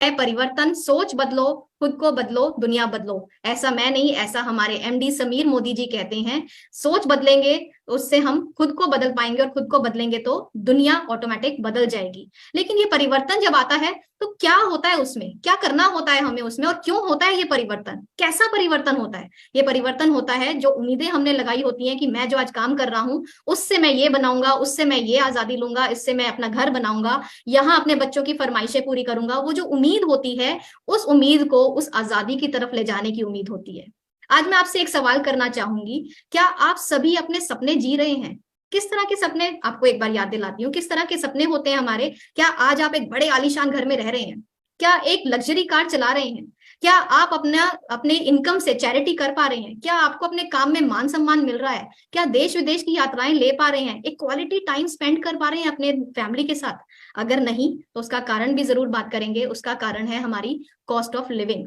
है परिवर्तन, सोच बदलो, खुद को बदलो, दुनिया बदलो। ऐसा मैं नहीं, ऐसा हमारे एमडी समीर मोदी जी कहते हैं। सोच बदलेंगे उससे हम खुद को बदल पाएंगे, और खुद को बदलेंगे तो दुनिया ऑटोमेटिक बदल जाएगी। लेकिन ये परिवर्तन जब आता है तो क्या होता है उसमें, क्या करना होता है हमें उसमें, और क्यों होता है ये परिवर्तन, कैसा परिवर्तन होता है? ये परिवर्तन होता है जो उम्मीदें हमने लगाई होती हैं कि मैं जो आज काम कर रहा हूं उससे मैं ये बनाऊंगा, उससे मैं ये आजादी लूंगा, इससे मैं अपना घर बनाऊंगा, यहाँ अपने बच्चों की फरमाइशें पूरी करूंगा। वो जो उम्मीद होती है, उस उम्मीद को उस आजादी की तरफ ले जाने की उम्मीद होती है। आज मैं आपसे एक सवाल करना चाहूंगी, क्या आप सभी अपने सपने जी रहे हैं? किस तरह के सपने, आपको एक बार याद दिलाती हूँ, किस तरह के सपने होते हैं हमारे। क्या आज आप एक बड़े आलीशान घर में रह रहे हैं? क्या एक लग्जरी कार चला रहे हैं? क्या आप अपना अपने इनकम से चैरिटी कर पा रहे हैं? क्या आपको अपने काम में मान सम्मान मिल रहा है? क्या देश विदेश की यात्राएं ले पा रहे हैं? एक क्वालिटी टाइम स्पेंड कर पा रहे हैं अपने फैमिली के साथ? अगर नहीं तो उसका कारण भी जरूर बात करेंगे। उसका कारण है हमारी कॉस्ट ऑफ लिविंग,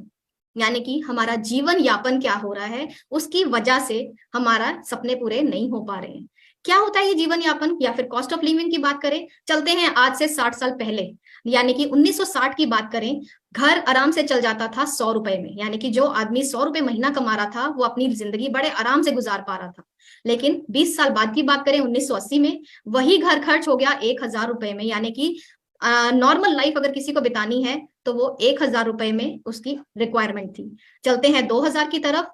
यानी कि हमारा जीवन यापन क्या हो रहा है, उसकी वजह से हमारा सपने पूरे नहीं हो पा रहे हैं। क्या होता है ये जीवन यापन या फिर कॉस्ट ऑफ लिविंग की बात करें, चलते हैं आज से 60 साल पहले, यानी कि 1960 की बात करें। घर आराम से चल जाता था 100 रुपए में, यानी कि जो आदमी 100 रुपए महीना कमा रहा था वो अपनी जिंदगी बड़े आराम से गुजार पा रहा था। लेकिन 20 साल बाद की बात करें, 1980 में, वही घर खर्च हो गया 1000 रुपए में, यानी कि नॉर्मल लाइफ अगर किसी को बितानी है तो वो 1000 रुपए में उसकी रिक्वायरमेंट थी। चलते हैं 2000 की तरफ,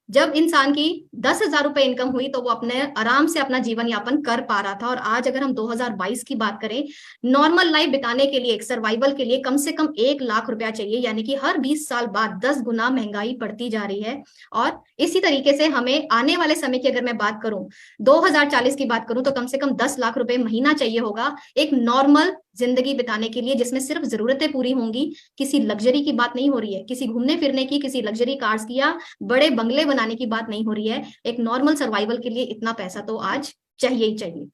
जब इंसान की 10,000 रुपए इनकम हुई तो वो अपने आराम से अपना जीवन यापन कर पा रहा था। और आज अगर हम 2022 की बात करें, नॉर्मल लाइफ बिताने के लिए, एक सर्वाइवल के लिए कम से कम 1 लाख रुपया चाहिए, यानी कि हर 20 साल बाद 10 गुना महंगाई बढ़ती जा रही है। और इसी तरीके से हमें आने वाले समय की अगर मैं बात करूं, 2040 की बात करूं, तो कम से कम 10 लाख रुपए महीना चाहिए होगा एक नॉर्मल जिंदगी बिताने के लिए, जिसमें सिर्फ जरूरतें पूरी होंगी। किसी लग्जरी की बात नहीं हो रही है, किसी घूमने फिरने की, किसी लग्जरी कार्स की या बड़े बंगले बनाने की बात नहीं हो रही है। एक नॉर्मल सर्वाइवल के लिए इतना पैसा तो आज चाहिए ही चाहिए।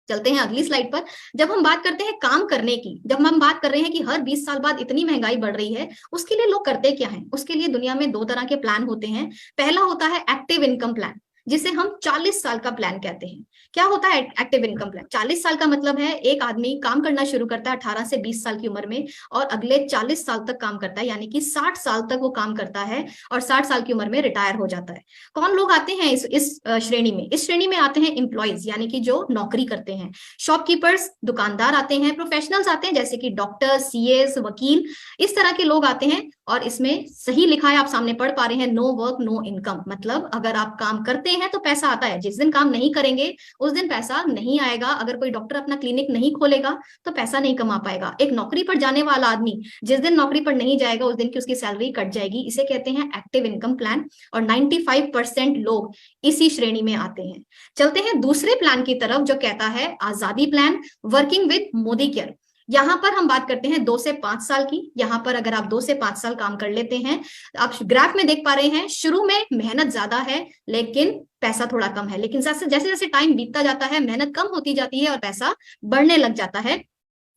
चलते हैं अगली स्लाइड पर। जब हम बात करते हैं काम करने की, जब हम बात कर रहे हैं कि हर 20 साल बाद इतनी महंगाई बढ़ रही है, उसके लिए लोग करते क्या हैं? उसके लिए दुनिया में दो तरह के प्लान होते हैं। पहला होता है एक्टिव इनकम प्लान, जिसे हम 40 साल का प्लान कहते हैं। क्या होता है एक्टिव इनकम प्लान? 40 साल का मतलब है एक आदमी काम करना शुरू करता है 18 से 20 साल की उम्र में, और अगले 40 साल तक काम करता है, यानी कि 60 साल तक वो काम करता है, और 60 साल की उम्र में रिटायर हो जाता है। कौन लोग आते हैं इस श्रेणी में? इस श्रेणी में आते हैं एम्प्लॉयज, यानी कि जो नौकरी करते हैं, शॉपकीपर्स, दुकानदार आते हैं, प्रोफेशनल्स आते हैं जैसे कि डॉक्टर, सीएस, वकील, इस तरह के लोग आते हैं। और इसमें सही लिखा है, आप सामने पढ़ पा रहे हैं, नो वर्क नो इनकम, मतलब अगर आप काम करते हैं तो पैसा आता है, जिस दिन काम नहीं करेंगे उस दिन पैसा नहीं आएगा। अगर कोई डॉक्टर अपना क्लिनिक नहीं खोलेगा तो पैसा नहीं कमा पाएगा। एक नौकरी पर जाने वाला आदमी जिस दिन नौकरी पर नहीं जाएगा उस दिन की उसकी सैलरी कट जाएगी। इसे कहते हैं एक्टिव इनकम प्लान, और 95% लोग इसी श्रेणी में आते हैं। चलते हैं दूसरे प्लान की तरफ जो कहता है आजादी plan, working with Modi care. यहां पर हम बात करते हैं 2 से 5 साल की। यहां पर अगर आप 2 से 5 साल काम कर लेते हैं, आप ग्राफ में देख पा रहे हैं, शुरू में मेहनत ज्यादा है लेकिन पैसा थोड़ा कम है, लेकिन जैसे जैसे टाइम बीतता जाता है मेहनत कम होती जाती है और पैसा बढ़ने लग जाता है।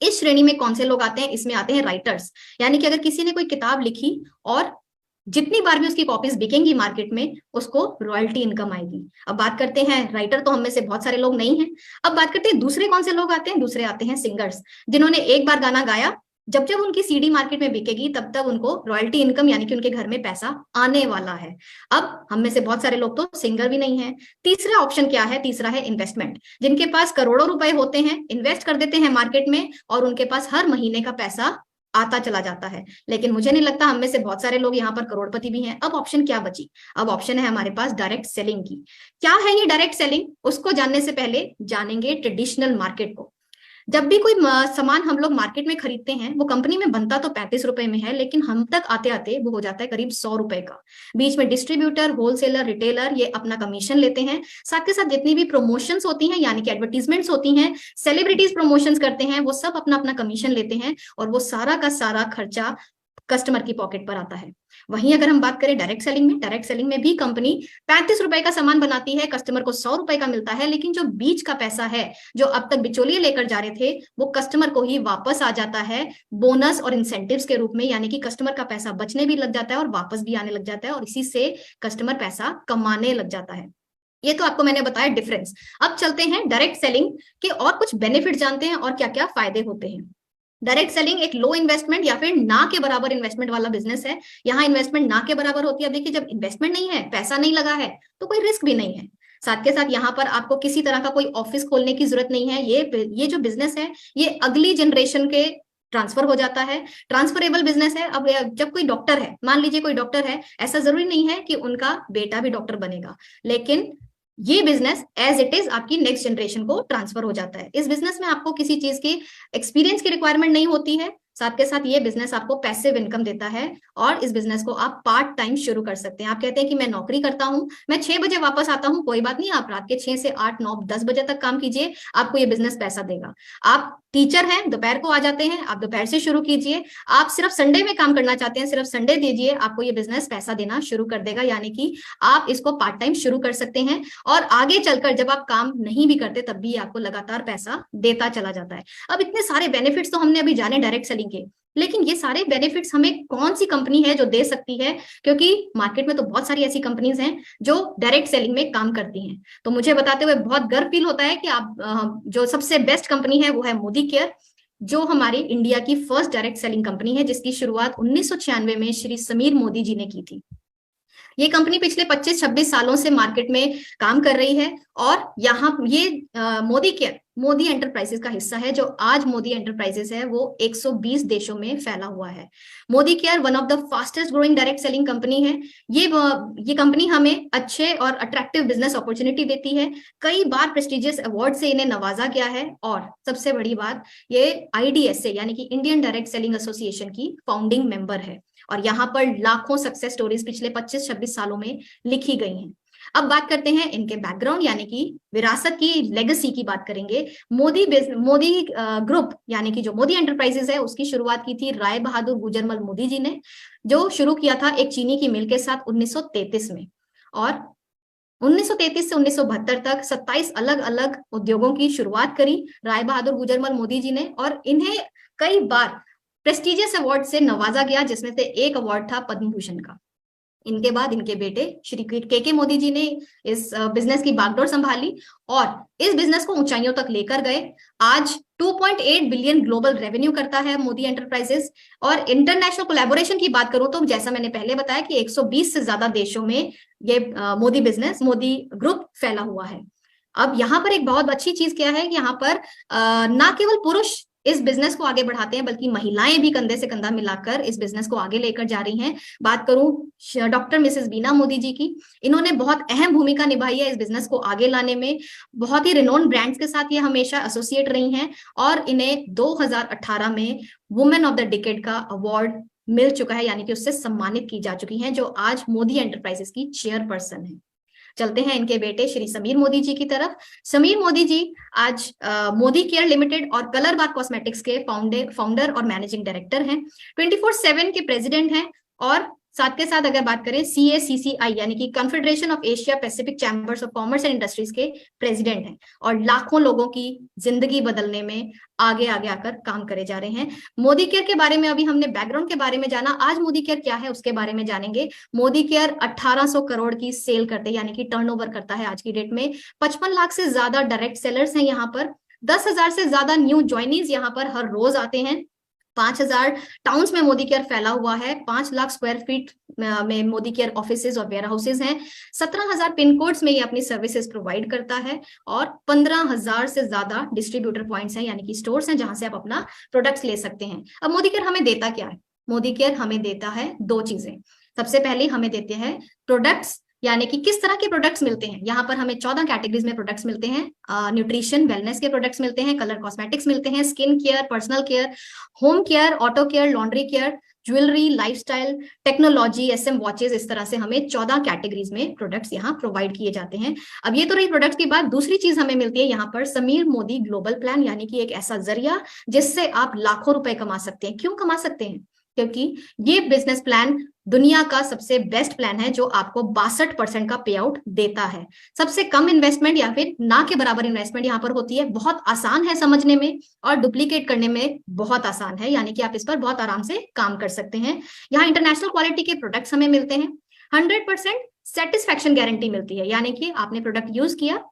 इस श्रेणी में कौन से लोग आते हैं? इसमें आते हैं राइटर्स, यानी कि अगर किसी ने कोई किताब लिखी और जितनी बार भी उसकी कॉपीज बिकेंगी मार्केट में, उसको रॉयल्टी इनकम आएगी। अब बात करते हैं, राइटर तो हम में से बहुत सारे लोग नहीं हैं। अब बात करते हैं दूसरे कौन से लोग आते हैं। दूसरे आते हैं सिंगर्स, जिन्होंने एक बार गाना गाया, जब जब उनकी सीडी मार्केट में बिकेगी तब तक उनको रॉयल्टी इनकम, यानी कि उनके घर में पैसा आने वाला है। अब हम में से बहुत सारे लोग तो सिंगर भी नहीं है। तीसरा ऑप्शन क्या है? तीसरा है इन्वेस्टमेंट, जिनके पास करोड़ों रुपए होते हैं, इन्वेस्ट कर देते हैं मार्केट में और उनके पास हर महीने का पैसा आता चला जाता है। लेकिन मुझे नहीं लगता हम में से बहुत सारे लोग यहाँ पर करोड़पति भी हैं। अब ऑप्शन क्या बची? अब ऑप्शन है हमारे पास डायरेक्ट सेलिंग की। क्या है ये डायरेक्ट सेलिंग? उसको जानने से पहले जानेंगे ट्रेडिशनल मार्केट को। जब भी कोई सामान हम लोग मार्केट में खरीदते हैं, वो कंपनी में बनता तो 35 रुपए में है, लेकिन हम तक आते आते वो हो जाता है करीब 100 रुपए का। बीच में डिस्ट्रीब्यूटर, होलसेलर, रिटेलर ये अपना कमीशन लेते हैं। साथ के साथ जितनी भी प्रमोशंस होती हैं, यानी कि एडवर्टीजमेंट्स होती हैं, सेलिब्रिटीज प्रमोशंस करते हैं, वो सब अपना अपना कमीशन लेते हैं, और वो सारा का सारा खर्चा कस्टमर की पॉकेट पर आता है। वहीं अगर हम बात करें डायरेक्ट सेलिंग में, डायरेक्ट सेलिंग में भी कंपनी 35 रुपए का सामान बनाती है, कस्टमर को 100 रुपए का मिलता है, लेकिन जो बीच का पैसा है, जो अब तक बिचौलिए लेकर जा रहे थे, वो कस्टमर को ही वापस आ जाता है बोनस और इंसेंटिव्स के रूप में, यानी कि कस्टमर का पैसा बचने भी लग जाता है और वापस भी आने लग जाता है, और इसी से कस्टमर पैसा कमाने लग जाता है। ये तो आपको मैंने बताया डिफरेंस। अब चलते हैं डायरेक्ट सेलिंग के और कुछ बेनिफिट जानते हैं और क्या क्या फायदे होते हैं। डायरेक्ट सेलिंग एक लो इन्वेस्टमेंट या फिर ना के बराबर इन्वेस्टमेंट वाला बिजनेस है। यहाँ इन्वेस्टमेंट ना के बराबर होती है। अब देखिए, जब इन्वेस्टमेंट नहीं है, पैसा नहीं लगा है, तो कोई रिस्क भी नहीं है। साथ के साथ यहाँ पर आपको किसी तरह का कोई ऑफिस खोलने की जरूरत नहीं है। ये जो बिजनेस है, ये अगली जनरेशन के ट्रांसफर हो जाता है, ट्रांसफरेबल बिजनेस है। अब जब कोई डॉक्टर है, मान लीजिए कोई डॉक्टर है, ऐसा जरूरी नहीं है कि उनका बेटा भी डॉक्टर बनेगा, लेकिन ये बिजनेस एज इट इज आपकी नेक्स्ट जनरेशन को ट्रांसफर हो जाता है। इस बिजनेस में आपको किसी चीज की एक्सपीरियंस की रिक्वायरमेंट नहीं होती है। साथ के साथ ये बिजनेस आपको पैसिव इनकम देता है, और इस बिजनेस को आप पार्ट टाइम शुरू कर सकते हैं। आप कहते हैं कि मैं नौकरी करता हूं, मैं 6 बजे वापस आता हूं, कोई बात नहीं, आप रात के 6 से 8 9 10 बजे तक काम कीजिए, आपको ये बिजनेस पैसा देगा। आप टीचर हैं, दोपहर को आ जाते हैं, आप दोपहर से शुरू कीजिए। आप सिर्फ संडे में काम करना चाहते हैं, सिर्फ संडे दीजिए, आपको ये बिजनेस पैसा देना शुरू कर देगा। यानी कि आप इसको पार्ट टाइम शुरू कर सकते हैं, और आगे चलकर जब आप काम नहीं भी करते तब भी आपको लगातार पैसा देता चला जाता है। अब इतने सारे बेनिफिट्स तो हमने अभी जाने डायरेक्ट सेलिंग के, लेकिन ये सारे बेनिफिट्स हमें कौन सी कंपनी है जो दे सकती है? क्योंकि मार्केट में तो बहुत सारी ऐसी कंपनीज हैं जो डायरेक्ट सेलिंग में काम करती हैं। तो मुझे बताते हुए बहुत गर्व फील होता है कि आप जो सबसे बेस्ट कंपनी है वो है मोदी केयर, जो हमारी इंडिया की फर्स्ट डायरेक्ट सेलिंग कंपनी है, जिसकी शुरुआत 1996 में श्री समीर मोदी जी ने की थी। ये कंपनी पिछले 25-26 सालों से मार्केट में काम कर रही है, और यहाँ ये मोदी केयर मोदी एंटरप्राइजेस का हिस्सा है। जो आज मोदी एंटरप्राइजेस है वो 120 देशों में फैला हुआ है। Modi care one of the fastest growing direct selling company है। ये कंपनी हमें अच्छे और अट्रैक्टिव बिजनेस अपॉर्चुनिटी देती है। कई बार प्रेस्टिजियस अवार्ड से इन्हें नवाजा गया है, और सबसे बड़ी बात, ये IDSA यानी कि इंडियन डायरेक्ट सेलिंग एसोसिएशन की फाउंडिंग मेंबर है, और यहाँ पर लाखों सक्सेस स्टोरीज पिछले 25-26 सालों में लिखी गई हैं। अब बात करते हैं इनके बैकग्राउंड यानी कि विरासत की, लेगेसी की बात करेंगे। मोदी ग्रुप यानी कि जो मोदी एंटरप्राइजेस है, उसकी शुरुआत की थी राय बहादुर गुजरमल मोदी जी ने, जो शुरू किया था एक चीनी की मिल के साथ 1933 में। और 1933 से 1972 तक 27 अलग अलग उद्योगों की शुरुआत करी राय बहादुर गुजरमल मोदी जी ने, और इन्हें कई बार प्रेस्टिजियस अवार्ड से नवाजा गया, जिसमें से एक अवार्ड था पद्म भूषण का। इनके बाद इनके बेटे श्री के मोदी जी ने इस बिजनेस की बागडोर संभाली, और इस बिजनेस को ऊंचाइयों तक लेकर गए। आज 2.8 बिलियन ग्लोबल रेवेन्यू करता है मोदी एंटरप्राइजेस। और इंटरनेशनल कोलैबोरेशन की बात करूं तो जैसा मैंने पहले बताया कि 120 से ज्यादा देशों में ये मोदी ग्रुप फैला हुआ है। अब यहाँ पर एक बहुत अच्छी चीज क्या है कि यहाँ पर ना केवल पुरुष इस बिजनेस को आगे बढ़ाते हैं, बल्कि महिलाएं भी कंधे से कंधा मिलाकर इस बिजनेस को आगे लेकर जा रही हैं। बात करूं डॉक्टर मिसेस बीना मोदी जी की, इन्होंने बहुत अहम भूमिका निभाई है इस बिजनेस को आगे लाने में। बहुत ही रिनोन ब्रांड्स के साथ ये हमेशा एसोसिएट रही हैं, और इन्हें 2018 में वुमेन ऑफ द डिकेड का अवार्ड मिल चुका है, यानी कि उससे सम्मानित की जा चुकी हैं, जो आज मोदी एंटरप्राइजेस की चेयरपर्सन है। चलते हैं इनके बेटे श्री समीर मोदी जी की तरफ। समीर मोदी जी आज मोदी केयर लिमिटेड और कलर बार कॉस्मेटिक्स के फाउंडर और मैनेजिंग डायरेक्टर हैं, 24/7 के प्रेसिडेंट हैं, और साथ के साथ अगर बात करें CACCI यानी कि confederation of Asia Pacific chambers of commerce and industries के प्रेसिडेंट हैं, और लाखों लोगों की जिंदगी बदलने में आगे आगे आकर काम करे जा रहे हैं। मोदी केयर के बारे में अभी हमने बैकग्राउंड के बारे में जाना, आज मोदी केयर क्या है उसके बारे में जानेंगे। मोदी केयर 1800 करोड़ की सेल करते यानी कि टर्नओवर करता है आज की डेट में। 55 लाख से ज्यादा डायरेक्ट सेलर्स हैं यहाँ पर, 10,000 से ज्यादा न्यू ज्वाइनीज यहाँ पर हर रोज आते हैं। 5,000 टाउन्स में मोदी केयर फैला हुआ है, 5 लाख स्क्वायर फीट में मोदी केयर ऑफिसेज और वेयर हाउसेज हैं, 17,000 पिन कोड्स में ये अपनी सर्विसेज प्रोवाइड करता है, और 15,000 से ज्यादा डिस्ट्रीब्यूटर पॉइंट्स हैं यानी कि स्टोर्स हैं जहां से आप अपना प्रोडक्ट्स ले सकते हैं। अब मोदी केयर हमें देता क्या है? मोदी केयर हमें देता है 2 चीजें। सबसे पहले हमें देते हैं प्रोडक्ट्स, यानी कि किस तरह के प्रोडक्ट्स मिलते हैं। यहाँ पर हमें 14 कैटेगरीज में प्रोडक्ट्स मिलते हैं। न्यूट्रिशन वेलनेस के प्रोडक्ट्स मिलते हैं, कलर कॉस्मेटिक्स मिलते हैं, skin care, personal care, home care, auto care, laundry care, jewellery, lifestyle, technology, SM watches, इस तरह से हमें 14 कैटेगरीज में प्रोडक्ट्स यहाँ प्रोवाइड किए जाते हैं। अब ये तो रही प्रोडक्ट्स की बात। दूसरी चीज हमें मिलती है यहाँ पर समीर मोदी ग्लोबल प्लान, यानी कि एक ऐसा जरिया जिससे आप लाखों रुपए कमा सकते हैं। क्यों कमा सकते हैं? क्योंकि ये बिजनेस प्लान दुनिया का सबसे बेस्ट प्लान है जो आपको 62% का पे आउट देता है। सबसे कम इन्वेस्टमेंट या फिर ना के बराबर इन्वेस्टमेंट यहाँ पर होती है। बहुत आसान है समझने में, और डुप्लीकेट करने में बहुत आसान है, यानी कि आप इस पर बहुत आराम से काम कर सकते हैं। यहाँ इंटरनेशनल क्वालिटी के प्रोडक्ट्स हमें मिलते हैं, 100% सेटिस्फैक्शन गारंटी मिलती है, यानी कि आपने प्रोडक्ट यूज किया,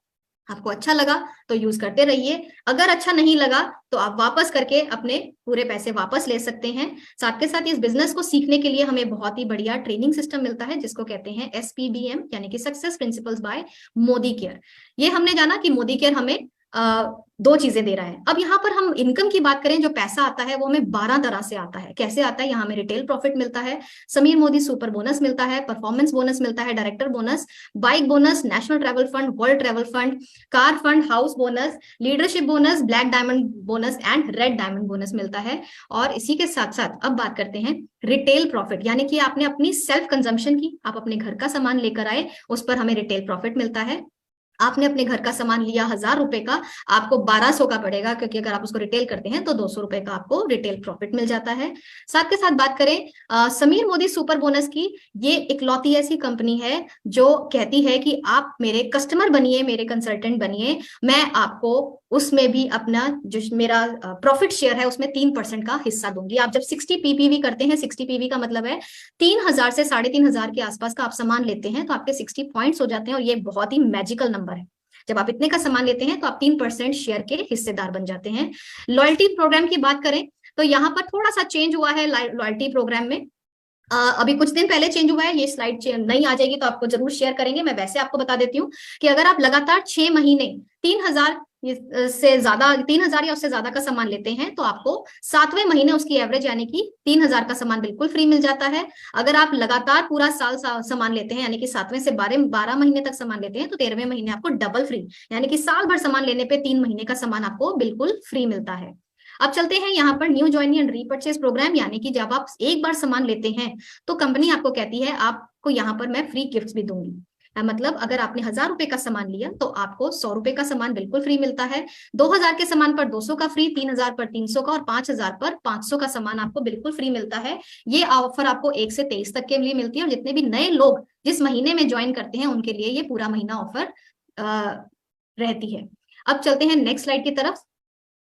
आपको अच्छा लगा तो यूज करते रहिए, अगर अच्छा नहीं लगा तो आप वापस करके अपने पूरे पैसे वापस ले सकते हैं। साथ के साथ इस बिजनेस को सीखने के लिए हमें बहुत ही बढ़िया ट्रेनिंग सिस्टम मिलता है जिसको कहते हैं SPBM, यानी कि success principles by Modi care. ये हमने जाना कि मोदी केयर हमें दो चीजें दे रहा है। अब यहाँ पर हम इनकम की बात करें, जो पैसा आता है वो हमें 12 तरह से आता है। कैसे आता है? यहाँ हमें रिटेल प्रॉफिट मिलता है, समीर मोदी सुपर बोनस मिलता है, परफॉर्मेंस बोनस मिलता है, director bonus, bike bonus, national travel fund, world travel fund, car fund, house bonus, leadership bonus, black diamond bonus and red diamond bonus मिलता है। और इसी के साथ साथ अब बात करते हैं रिटेल प्रॉफिट, यानी कि आपने अपनी सेल्फ कंजम्पशन की, आप अपने घर का सामान लेकर आए, उस पर हमें रिटेल प्रॉफिट मिलता है। आपने अपने घर का सामान लिया 1000 रुपए का, आपको 1200 का पड़ेगा, क्योंकि अगर आप उसको रिटेल करते हैं तो 200 रुपए का आपको रिटेल प्रॉफिट मिल जाता है। साथ के साथ बात करें समीर मोदी सुपर बोनस की, ये इकलौती ऐसी कंपनी है जो कहती है कि आप मेरे कस्टमर बनिए, मेरे कंसल्टेंट बनिए, मैं आपको उसमें भी अपना जो मेरा प्रॉफिट शेयर है उसमें 3% का हिस्सा दूंगी। आप जब 60 पीपीवी करते हैं, 60 पीवी का मतलब है 3000 से 3500 के आसपास का आप सामान लेते हैं, तो आपके 60 पॉइंट्स हो जाते हैं, और ये बहुत ही मैजिकल नंबर है। जब आप इतने का सामान लेते हैं तो आप 3% शेयर के हिस्सेदार बन जाते हैं। लॉयल्टी प्रोग्राम की बात करें तो यहाँ पर थोड़ा सा चेंज हुआ है लॉयल्टी प्रोग्राम में। अभी कुछ दिन पहले चेंज हुआ है, ये स्लाइड नहीं आ जाएगी तो आपको जरूर शेयर करेंगे। मैं वैसे आपको बता देती हूँ कि अगर आप लगातार 6 महीने 3000 से ज्यादा 3000 या उससे ज्यादा का सामान लेते हैं तो आपको 7वें महीने उसकी एवरेज यानी कि 3000 का सामान बिल्कुल फ्री मिल जाता है। अगर आप लगातार पूरा साल सामान लेते हैं, यानी कि 7वें से 12 महीने तक सामान लेते हैं, तो 13वें महीने आपको डबल फ्री, यानी कि साल भर सामान लेने पे 3 महीने का सामान आपको बिल्कुल फ्री मिलता है। अब चलते हैं यहाँ पर new joining and repurchase program, यानी कि जब आप एक बार सामान लेते हैं तो कंपनी आपको कहती है आपको यहाँ पर मैं फ्री गिफ्ट्स भी दूंगी। मतलब अगर आपने 1000 रुपए का सामान लिया तो आपको 100 रुपए का सामान बिल्कुल फ्री मिलता है, 2000 के सामान पर 200 का फ्री, 3000 पर 300 का, और 5000 पर 500 का सामान आपको बिल्कुल फ्री मिलता है। ये ऑफर आपको 1 से 23 तक के लिए मिलती है, और जितने भी नए लोग जिस महीने में ज्वाइन करते हैं उनके लिए ये पूरा महीना ऑफर रहती है। अब चलते हैं नेक्स्ट स्लाइड की तरफ,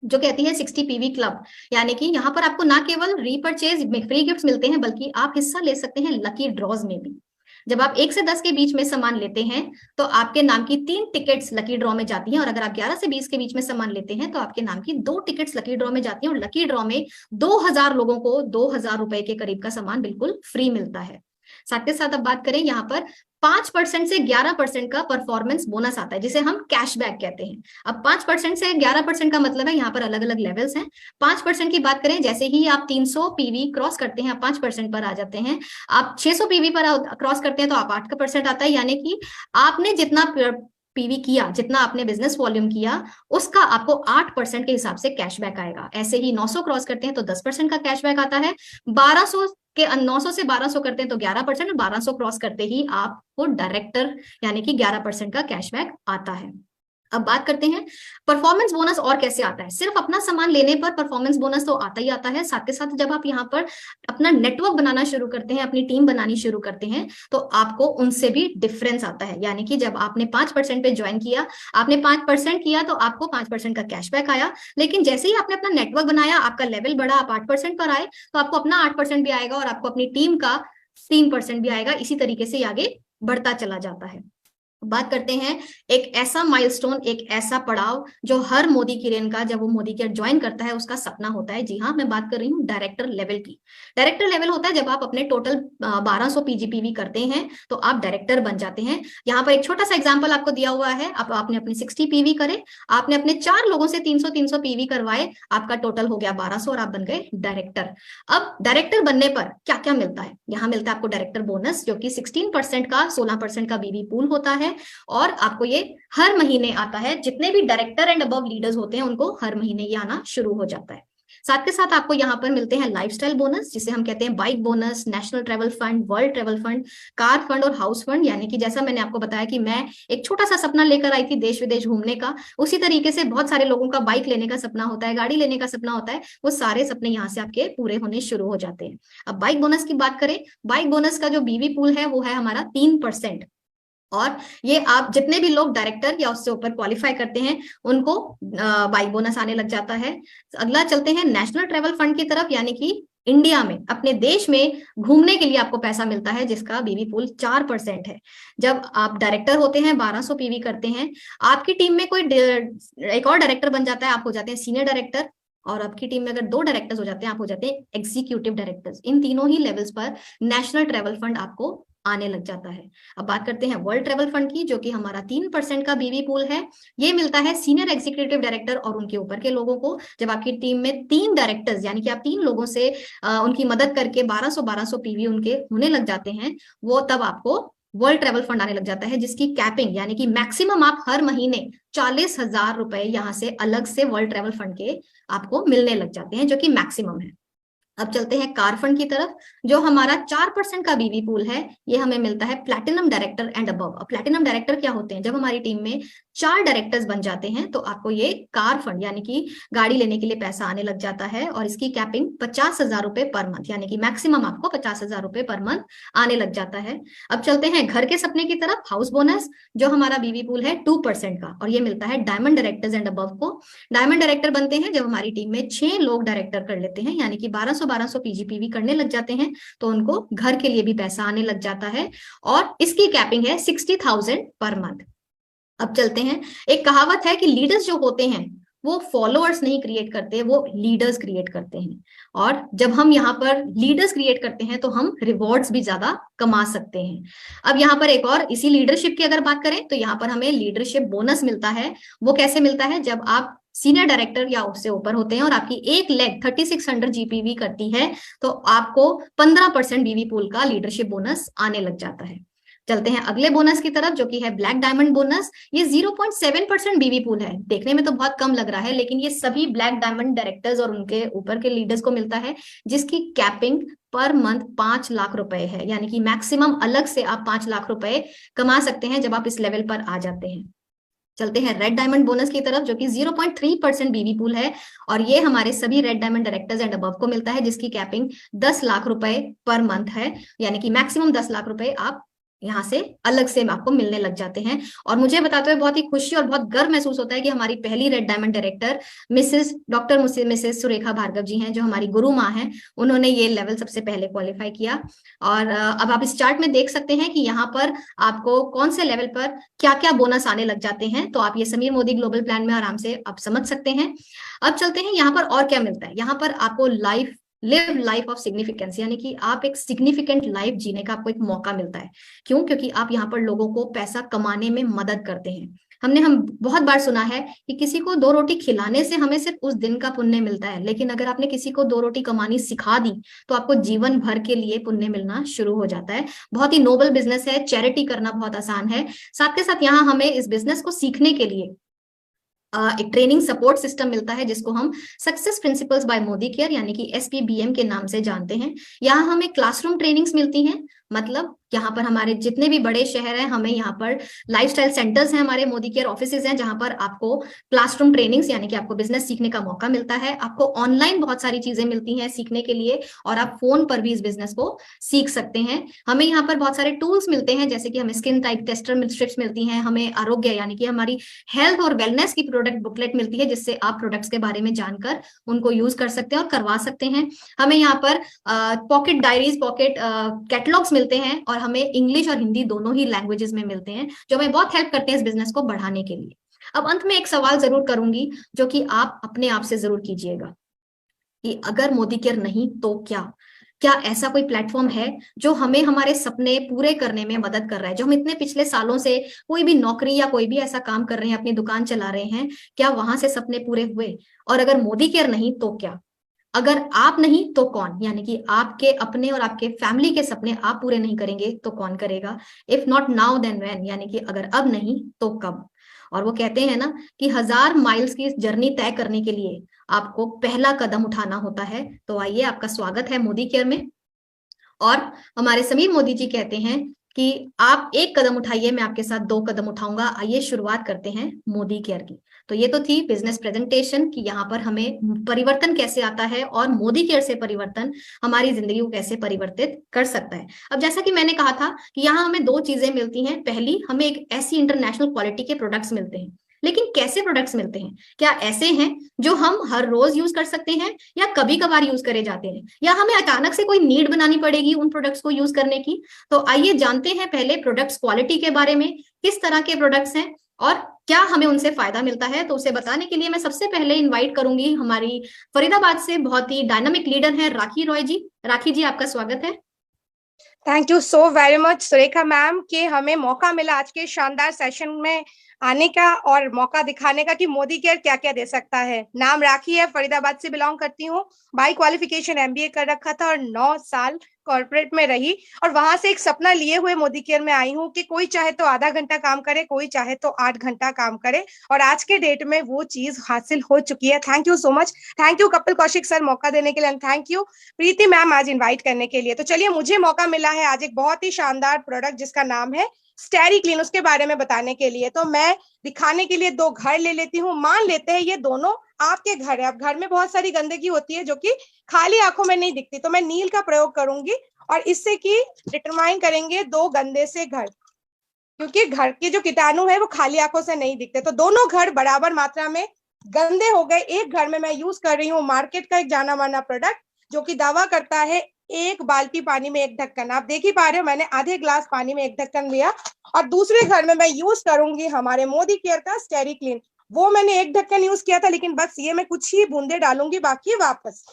जो कहती है 60 पीवी क्लब, यानी कि यहाँ पर आपको ना केवल रीपर्चेज में फ्री गिफ्ट्स मिलते हैं बल्कि आप हिस्सा ले सकते हैं लकी ड्रॉज में भी। जब आप 1 से 10 के बीच में सामान लेते हैं तो आपके नाम की 3 टिकट्स लकी ड्रॉ में जाती हैं, और अगर आप 11 से 20 के बीच में सामान लेते हैं तो आपके नाम की 2 टिकट्स लकी ड्रॉ में जाती हैं, और लकी ड्रॉ में 2000 लोगों को 2000 रुपए के करीब का सामान बिल्कुल फ्री मिलता है। साथ के साथ अब बात करें, यहाँ पर 5% से 11% का परफॉर्मेंस बोनस आता है, जिसे हम कैशबैक कहते हैं। अब 5% से 11% का मतलब है यहाँ पर अलग अलग लेवल्स हैं। 5% की बात करें, जैसे ही आप 300 पीवी क्रॉस करते हैं आप 5% पर आ जाते हैं। आप 600 पीवी पर क्रॉस करते हैं तो आप 8% आता है, यानी कि आपने जितना पीवी किया, जितना आपने बिजनेस वॉल्यूम किया, उसका आपको 8% के हिसाब से कैशबैक आएगा। ऐसे ही 900 क्रॉस करते हैं तो 10% का कैशबैक आता है, 1200 के 900 से 1200 करते हैं तो 11%, और 1200 क्रॉस करते ही आपको डायरेक्टर यानी कि 11% का कैशबैक आता है। अब बात करते हैं परफॉर्मेंस बोनस और कैसे आता है। सिर्फ अपना सामान लेने पर परफॉर्मेंस बोनस तो आता ही आता है, साथ के साथ जब आप यहाँ पर अपना नेटवर्क बनाना शुरू करते हैं, अपनी टीम बनानी शुरू करते हैं, तो आपको उनसे भी डिफरेंस आता है। यानी कि जब आपने 5% पे ज्वाइन किया, आपने 5% किया तो आपको 5% का कैशबैक आया, लेकिन जैसे ही आपने अपना नेटवर्क बनाया, आपका लेवल बढ़ा, आप 8% पर आए, तो आपको अपना 8% भी आएगा और आपको अपनी टीम का 3% भी आएगा। इसी तरीके से आगे बढ़ता चला जाता है। बात करते हैं एक ऐसा माइलस्टोन, एक ऐसा पड़ाव जो हर मोदी किरण का, जब वो मोदी केयर ज्वाइन करता है, उसका सपना होता है। जी हाँ, मैं बात कर रही हूँ डायरेक्टर लेवल की। डायरेक्टर लेवल होता है जब आप अपने टोटल 1200 पीजीपीवी करते हैं तो आप डायरेक्टर बन जाते हैं। यहाँ पर एक छोटा सा एग्जाम्पल आपको दिया हुआ है। आपने अपने 60 पीवी करे, आपने अपने 4 लोगों से 300 पीवी करवाए, आपका टोटल हो गया 1200 और आप बन गए डायरेक्टर। अब डायरेक्टर बनने पर क्या क्या मिलता है? यहाँ मिलता है आपको डायरेक्टर बोनस, जो कि 16% का 16% का बीबी पूल होता है, और आपको ये हर महीने आता है। जितने भी डायरेक्टर एंड अबव लीडर्स होते हैं उनको हर महीने ये आना शुरू हो जाता है। साथ के साथ आपको यहाँ पर मिलते हैं लाइफस्टाइल बोनस, जिसे हम कहते हैं bike bonus, national travel fund, world travel fund, car fund और हाउस फंड। यानी कि जैसा मैंने आपको बताया कि मैं एक छोटा सा सपना लेकर आई थी देश विदेश घूमने का, उसी तरीके से बहुत सारे लोगों का बाइक लेने का सपना होता है, गाड़ी लेने का सपना होता है, वो सारे सपने यहाँ से आपके पूरे होने शुरू हो जाते हैं। अब बाइक बोनस की बात करें, बाइक बोनस का जो बीवी पूल है वो है हमारा 3%, और ये आप जितने भी लोग डायरेक्टर या उससे ऊपर क्वालिफाई करते हैं उनको बाइक बोनस आने लग जाता है। अगला चलते हैं नेशनल ट्रैवल फंड की तरफ, यानी कि इंडिया में, अपने देश में घूमने के लिए आपको पैसा मिलता है, जिसका बीवी पूल 4% है। जब आप डायरेक्टर होते हैं, 1200 पीवी करते हैं, आपकी टीम में कोई एक और डायरेक्टर बन जाता है, आप हो जाते हैं सीनियर डायरेक्टर, और आपकी टीम में अगर 2 डायरेक्टर्स हो जाते हैं, आप हो जाते हैं एग्जीक्यूटिव डायरेक्टर्स। इन तीनों ही लेवल्स पर नेशनल ट्रेवल फंड आपको आने लग जाता है। अब बात करते हैं वर्ल्ड ट्रेवल फंड की, जो कि हमारा 3% का बीवी पूल है। ये मिलता है सीनियर एग्जीक्यूटिव डायरेक्टर और उनके ऊपर के लोगों को। जब आपकी टीम में 3 डायरेक्टर्स, यानी कि आप 3 लोगों से उनकी मदद करके 1200 पीवी उनके होने लग जाते हैं, वो तब आपको वर्ल्ड ट्रेवल फंड आने लग जाता है, जिसकी कैपिंग यानी कि मैक्सिमम आप हर महीने 40,000 रुपए यहाँ से अलग से वर्ल्ड ट्रेवल फंड के आपको मिलने लग जाते हैं, जो कि मैक्सिमम है। अब चलते हैं कार फंड की तरफ, जो हमारा 4% का बीवी पूल है। ये हमें मिलता है प्लैटिनम डायरेक्टर एंड अबव। अब प्लैटिनम डायरेक्टर क्या होते हैं? जब हमारी टीम में 4 डायरेक्टर्स बन जाते हैं, तो आपको ये कार फंड यानी कि गाड़ी लेने के लिए पैसा आने लग जाता है, और इसकी कैपिंग 50,000 रुपए पर मंथ, यानी कि मैक्सिमम आपको 50,000 रुपए पर मंथ आने लग जाता है। अब चलते हैं घर के सपने की तरफ, हाउस बोनस, जो हमारा बीवी पूल है 2% का, और ये मिलता है डायमंड डायरेक्टर्स एंड अबव को। डायमंड डायरेक्टर बनते हैं जब हमारी टीम में 6 लोग डायरेक्टर कर लेते हैं, यानी कि 1200 पीजीपीवी करने लग जाते हैं, तो उनको घर के लिए भी पैसा आने लग जाता है, और इसकी कैपिंग है 60,000 पर मंथ। अब चलते हैं, एक कहावत है कि लीडर्स जो होते हैं वो फॉलोअर्स नहीं क्रिएट करते, वो लीडर्स क्रिएट करते हैं। और जब हम यहाँ पर लीडर्स क्रिएट करते हैं, तो हम रिवॉर्ड्स भी ज्यादा कमा सकते हैं। अब यहाँ पर एक और इसी लीडरशिप की अगर बात करें, तो यहाँ पर हमें लीडरशिप बोनस मिलता है। वो कैसे मिलता है? जब आप सीनियर डायरेक्टर या उससे ऊपर होते हैं और आपकी एक लेग 3600 जीपीवी करती है, तो आपको 15% बीवी पूल का लीडरशिप बोनस आने लग जाता है। चलते हैं अगले बोनस की तरफ, जो कि है ब्लैक डायमंड बोनस। ये 0.7% बीवी पूल है। देखने में तो बहुत कम लग रहा है, लेकिन ये सभी ब्लैक डायमंड डायरेक्टर्स और उनके ऊपर के लीडर्स को मिलता है, जिसकी कैपिंग पर मंथ 5 लाख रुपए है, यानी कि मैक्सिमम अलग से आप 5 लाख रुपए कमा सकते हैं जब आप इस लेवल पर आ जाते हैं। चलते हैं रेड डायमंड बोनस की तरफ, जो कि 0.3% बीवी पूल है, और ये हमारे सभी red diamond directors and above को मिलता है, जिसकी कैपिंग 10 लाख रुपए पर मंथ है, यानी कि मैक्सिमम 10 लाख रुपए आप यहाँ से अलग से आपको मिलने लग जाते हैं। और मुझे बताते हुए बहुत ही खुशी और बहुत गर्व महसूस होता है कि हमारी पहली red diamond director Mrs Surekha Bhargav ji हैं, जो हमारी गुरु माँ हैं। उन्होंने ये लेवल सबसे पहले क्वालिफाई किया। और अब आप इस चार्ट में देख सकते हैं कि यहाँ पर आपको कौन से लेवल पर क्या क्या बोनस आने लग जाते हैं, तो आप ये समीर मोदी ग्लोबल प्लान में आराम से आप समझ सकते हैं। अब चलते हैं यहाँ पर और क्या मिलता है। यहाँ पर आपको लिव लाइफ ऑफ सिग्निफिकेंस, यानी कि आप एक सिग्निफिकेंट लाइफ जीने का आपको एक मौका मिलता है। क्यों? क्योंकि आप यहाँ पर लोगों को पैसा कमाने में मदद करते हैं। हम बहुत बार सुना है कि किसी को 2 रोटी खिलाने से हमें सिर्फ उस दिन का पुण्य मिलता है, लेकिन अगर आपने किसी को 2 रोटी कमानी सिखा दी, तो आपको जीवन भर के लिए पुण्य मिलना शुरू हो जाता है। बहुत ही नोबल बिजनेस है, चैरिटी करना बहुत आसान है। साथ के साथ यहाँ हमें इस बिजनेस को सीखने के लिए एक ट्रेनिंग सपोर्ट सिस्टम मिलता है, जिसको हम success principles by Modi care यानी कि SPBM के नाम से जानते हैं। यहाँ हमें क्लासरूम ट्रेनिंग्स मिलती हैं, मतलब यहाँ पर हमारे जितने भी बड़े शहर हैं, हमें यहाँ पर लाइफस्टाइल सेंटर्स हैं, हमारे मोदी केयर ऑफिसेज हैं, जहां पर आपको क्लासरूम ट्रेनिंग्स यानी कि आपको बिजनेस सीखने का मौका मिलता है। आपको ऑनलाइन बहुत सारी चीजें मिलती हैं सीखने के लिए, और आप फोन पर भी इस बिजनेस को सीख सकते हैं। हमें यहाँ पर बहुत सारे टूल्स मिलते हैं, जैसे कि हमें स्किन टाइप टेस्टर स्ट्रिप्स मिलती हैं, हमें आरोग्य यानी कि हमारी हेल्थ और वेलनेस की प्रोडक्ट बुकलेट मिलती है, जिससे आप प्रोडक्ट्स के बारे में जानकर उनको यूज कर सकते हैं और करवा सकते हैं। हमें यहाँ पर पॉकेट डायरीज, पॉकेट कैटलॉग्स मिलते हैं, और हमें इंग्लिश और हिंदी दोनों ही लैंग्वेजेस में मिलते हैं, जो हमें बहुत हेल्प करते हैं इस बिजनेस को बढ़ाने के लिए। अब अंत में एक सवाल जरूर करूंगी, जो कि आप अपने आप से जरूर कीजिएगा कि अगर मोदी केयर नहीं तो क्या ऐसा कोई प्लेटफॉर्म है जो हमें हमारे सपने पूरे करने में मदद कर रहा है? जो हम इतने पिछले सालों से कोई भी नौकरी या कोई भी ऐसा काम कर रहे हैं, अपनी दुकान चला रहे हैं, क्या वहां से सपने पूरे हुए? और अगर मोदी केयर नहीं तो क्या? अगर आप नहीं तो कौन? यानी कि आपके अपने और आपके फैमिली के सपने आप पूरे नहीं करेंगे तो कौन करेगा? If not now then when, यानी कि अगर अब नहीं तो कब? और वो कहते हैं ना कि 1000 माइल्स की जर्नी तय करने के लिए आपको पहला कदम उठाना होता है। तो आइए, आपका स्वागत है मोदी केयर में। और हमारे समीर मोदी जी कहते हैं कि आप एक कदम उठाइए, मैं आपके साथ 2 कदम उठाऊंगा। आइए शुरुआत करते हैं मोदी केयर की। तो ये तो थी बिजनेस प्रेजेंटेशन कि यहाँ पर हमें परिवर्तन कैसे आता है और मोदी केयर से परिवर्तन हमारी जिंदगी को कैसे परिवर्तित कर सकता है। अब जैसा कि मैंने कहा था कि यहाँ हमें 2 चीजें मिलती हैं। पहली, हमें एक ऐसी इंटरनेशनल क्वालिटी के प्रोडक्ट्स मिलते हैं लेकिन कैसे प्रोडक्ट्स मिलते हैं? क्या ऐसे हैं जो हम हर रोज यूज कर सकते हैं, या कभी कभार यूज करे जाते हैं, या हमें अचानक से कोई नीड बनानी पड़ेगी उन प्रोडक्ट्स को यूज करने की? तो आइए जानते हैं पहले प्रोडक्ट्स क्वालिटी के बारे में, किस तरह के प्रोडक्ट्स हैं और क्या हमें उनसे फायदा मिलता है। तो उसे बताने के लिए मैं सबसे पहले इनवाइट करूंगी हमारी फरीदाबाद से बहुत ही डायनामिक लीडर है राखी रॉय जी। राखी जी, आपका स्वागत है। Thank you so very much Surekha ma'am कि हमें मौका मिला आज के शानदार सेशन में आने का और मौका दिखाने का कि मोदी केयर क्या क्या दे सकता है। नाम राखी है, फरीदाबाद से बिलोंग करती हूँ। बाई क्वालिफिकेशन एमबीए कर रखा था और 9 साल कॉर्पोरेट में रही और वहां से एक सपना लिए हुए मोदी केयर में आई हूँ कि कोई चाहे तो आधा घंटा काम करे, कोई चाहे तो 8 घंटा काम करे, और आज के डेट में वो चीज हासिल हो चुकी है। Thank you so much. Thank you Kapil Kaushik sir मौका देने के लिए, थैंक यू प्रीति मैम आज इन्वाइट करने के लिए। तो चलिए, मुझे मौका मिला है आज एक बहुत ही शानदार प्रोडक्ट जिसका नाम है स्टेरी क्लीन, उसके बारे में बताने के लिए। तो मैं दिखाने के लिए 2 घर ले लेती हूँ। मान लेते हैं ये दोनों आपके घर है। अब घर में बहुत सारी गंदगी होती है जो कि खाली आंखों में नहीं दिखती, तो मैं नील का प्रयोग करूंगी और इससे की डिटरमाइन करेंगे 2 गंदे से घर, क्योंकि घर के जो कीटाणु है वो खाली आंखों से नहीं दिखते। तो दोनों घर बराबर मात्रा में गंदे हो गए। एक घर में मैं यूज कर रही हूँ मार्केट का एक जाना माना प्रोडक्ट जो कि दावा करता है 1 बाल्टी पानी में 1 ढक्कन। आप देख ही पा रहे हो, मैंने आधे ग्लास पानी में 1 ढक्कन लिया। और दूसरे घर में मैं यूज करूंगी हमारे मोदी केयर का स्टेरी क्लीन। वो मैंने 1 ढक्कन यूज किया था, लेकिन बस ये मैं कुछ ही बूंदे डालूंगी, बाकी वापस।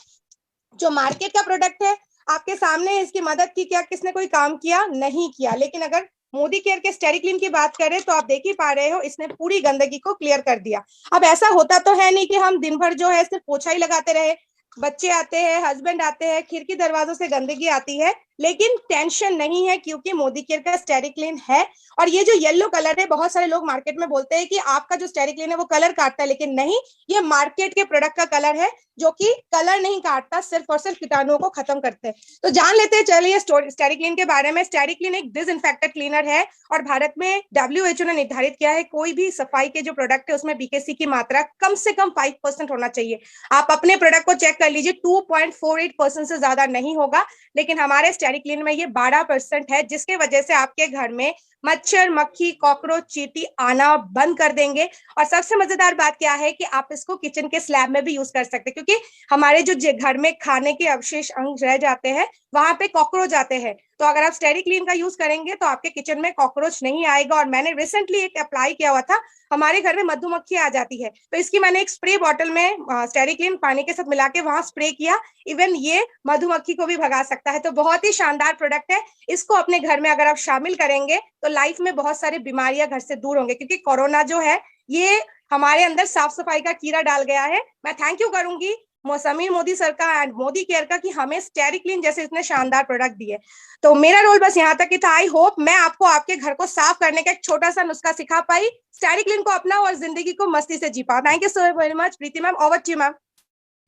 जो मार्केट का प्रोडक्ट है आपके सामने, इसकी मदद की क्या किसने कोई काम किया? नहीं किया। लेकिन अगर मोदी केयर के स्टेरी क्लीन की बात करें तो आप देख ही पा रहे हो, इसने पूरी गंदगी को क्लियर कर दिया। अब ऐसा होता तो है नहीं कि हम दिन भर जो है सिर्फ पोछा ही लगाते रहे। बच्चे आते हैं, हस्बैंड आते हैं, खिड़की दरवाजों से गंदगी आती है, लेकिन टेंशन नहीं है क्योंकि मोदी केयर का स्टेरी क्लीन है। और ये जो येलो कलर है, बहुत सारे लोग मार्केट में बोलते हैं कि आपका जो स्टेरी क्लीन है वो कलर काटता है, लेकिन नहीं, ये मार्केट के प्रोडक्ट का कलर है जो कि कलर नहीं काटता, सिर्फ और सिर्फ कीटाणुओं को खत्म करते हैं। तो जान लेते हैं चलिए स्टेरी क्लीन के बारे में। स्टेरी क्लीन एक डिसइंफेक्टेंट क्लीनर है और भारत में WHO ने निर्धारित किया है कोई भी सफाई के जो प्रोडक्ट है उसमें बीकेसी की मात्रा कम से कम 5% होना चाहिए। आप अपने प्रोडक्ट को चेक कर लीजिए, 2.48% से ज्यादा नहीं होगा, लेकिन हमारे स्टेरी क्लीन में ये 12% है, जिसके वजह से आपके घर में मच्छर, मक्खी, कॉकरोच, चींटी आना बंद कर देंगे। और सबसे मजेदार बात क्या है कि आप इसको किचन के स्लैब में भी यूज कर सकते हैं, क्योंकि हमारे जो घर में खाने के अवशेष अंग रह जाते हैं वहां पे कॉकरोच आते हैं। तो अगर आप स्टेरी क्लीन का यूज करेंगे तो आपके किचन में कॉकरोच नहीं आएगा। और मैंने रिसेंटली एक अप्लाई किया हुआ था, हमारे घर में मधुमक्खी आ जाती है, तो इसकी मैंने एक स्प्रे बॉटल में स्टेरी क्लीन पानी के साथ मिला के वहां स्प्रे किया। इवन ये मधुमक्खी को भी भगा सकता है। तो बहुत ही शानदार प्रोडक्ट है। इसको अपने घर में अगर आप शामिल करेंगे तो लाइफ में बहुत सारी बीमारियां घर से दूर होंगे, क्योंकि कोरोना जो है ये हमारे अंदर साफ सफाई का कीड़ा डाल गया है। मैं थैंक यू करूंगी समीर मोदी सर का एंड मोदी केयर का कि हमें स्टेरी क्लीन जैसे इतने शानदार प्रोडक्ट दिए। तो मेरा रोल बस यहाँ तक ही था। आई होप मैं आपको आपके घर को साफ करने का एक छोटा सा नुस्खा सिखा पाई। स्टेरी क्लीन को अपना और जिंदगी को मस्ती से जी पाओ। Thank you so very much Preeti ma'am, over to you ma'am.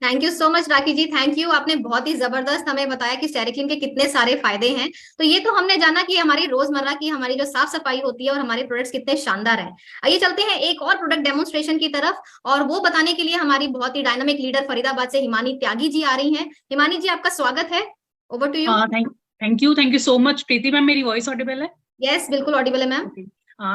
Thank you so much Rakhi ji, thank you. आपने बहुत ही जबरदस्त हमें बताया कि स्टेरी क्लीन के कितने सारे फायदे हैं। तो ये तो हमने जाना कि हमारी रोजमर्रा की हमारी जो साफ सफाई होती है और हमारे प्रोडक्ट्स कितने शानदार हैं। आइए चलते हैं एक और प्रोडक्ट डेमोन्स्ट्रेशन की तरफ, और वो बताने के लिए हमारी बहुत ही डायनामिक लीडर फरीदाबाद से हिमानी त्यागी जी आ रही हैं। हिमानी जी, आपका स्वागत है, over to you. Thank you so much Preeti ma'am. मेरी वॉइस ऑडिबल है? यस, बिल्कुल ऑडिबल है ma'am.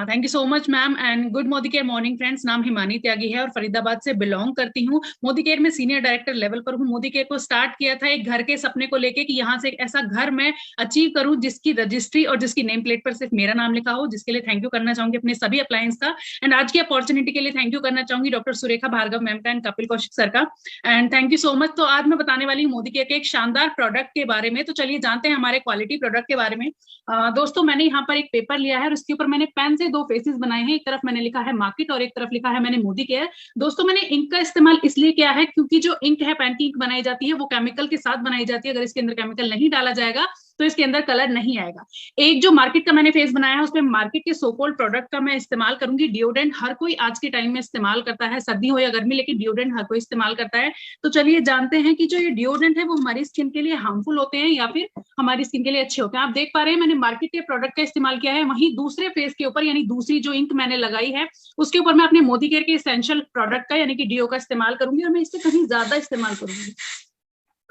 Thank you so much ma'am and good Modi care morning friends. नाम हिमानी त्यागी है और फरीदाबाद से बिलोंग करती हूँ। मोदी केयर में सीनियर डायरेक्टर लेवल पर हूँ। मोदी केयर को स्टार्ट किया था एक घर के सपने को लेके कि यहाँ से एक ऐसा घर मैं अचीव करूँ जिसकी रजिस्ट्री और जिसकी नेम प्लेट पर सिर्फ मेरा नाम लिखा हो, जिसके लिए थैंक यू करना चाहूंगी अपने सभी अप्लायंस का। एंड आज की अपॉर्चुनिटी के लिए थैंक यू करना चाहूंगी डॉक्टर सुरेखा भार्गव मैम का एंड कपिल कौशिक सर का, and thank you so much. तो आज मैं बताने वाली हूँ मोदी केयर के एक शानदार प्रोडक्ट के बारे में। तो चलिए जानते हैं हमारे क्वालिटी प्रोडक्ट के बारे में। दोस्तों, मैंने यहाँ पर एक पेपर लिया है और इसके ऊपर मैंने पेन से 2 फेसेस बनाए हैं। एक तरफ मैंने लिखा है मार्केट और एक तरफ लिखा है मैंने मोदी केयर। दोस्तों, मैंने इंक का इस्तेमाल इसलिए किया है क्योंकि जो इंक है, पेन की इंक बनाई जाती है, वो केमिकल के साथ बनाई जाती है। अगर इसके अंदर केमिकल नहीं डाला जाएगा तो इसके अंदर कलर नहीं आएगा। एक जो मार्केट का मैंने फेस बनाया है उसमें मार्केट के सोकोल्ड प्रोडक्ट का मैं इस्तेमाल करूंगी। डिओड्रेंट हर कोई आज के टाइम में इस्तेमाल करता है, सर्दी हो या गर्मी, लेकिन डिओड्रेंट हर कोई इस्तेमाल करता है। तो चलिए जानते हैं कि जो ये डिओड्रेंट है वो हमारी स्किन के लिए हार्मफुल होते हैं या फिर हमारी स्किन के लिए अच्छे होते हैं। आप देख पा रहे हैं मैंने मार्केट के प्रोडक्ट का इस्तेमाल किया है, वहीं दूसरे फेस के ऊपर यानी दूसरी जो इंक मैंने लगाई है उसके ऊपर मैं अपने मोदी केयर के एसेंशियल प्रोडक्ट का यानी कि डीओ का इस्तेमाल करूंगी और मैं इससे कहीं ज्यादा इस्तेमाल करूंगी।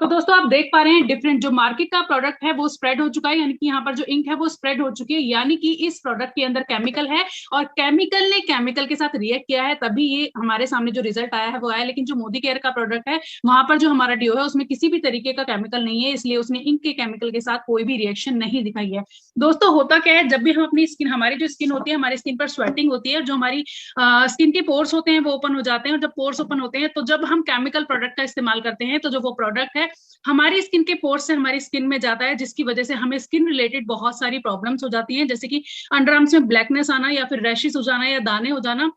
तो दोस्तों आप देख पा रहे हैं डिफरेंट जो मार्केट का प्रोडक्ट है वो स्प्रेड हो चुका है, यानी कि यहाँ पर जो इंक है वो स्प्रेड हो चुकी है, यानी कि इस प्रोडक्ट के अंदर केमिकल है और केमिकल ने केमिकल के साथ रिएक्ट किया है, तभी ये हमारे सामने जो रिजल्ट आया है वो आया। लेकिन जो मोदी केयर का प्रोडक्ट है वहां पर जो हमारा डीओ है उसमें किसी भी तरीके का केमिकल नहीं है, इसलिए उसने इंक के केमिकल के साथ कोई भी रिएक्शन नहीं दिखाई है। दोस्तों होता क्या है, जब भी हम अपनी स्किन, हमारी जो स्किन होती है, हमारी स्किन पर स्वेटिंग होती है, जो हमारी स्किन के पोर्स होते हैं वो ओपन हो जाते हैं, और जब पोर्स ओपन होते हैं तो जब हम केमिकल प्रोडक्ट का इस्तेमाल करते हैं तो जो वो प्रोडक्ट है हमारी स्किन के पोर्स से हमारी स्किन में जाता है, जिसकी वजह से हमें स्किन रिलेटेड बहुत सारी प्रॉब्लम्स हो जाती हैं, जैसे कि अंडर आर्म्स में ब्लैकनेस आना या फिर रैशेस हो जाना या दाने हो जाना,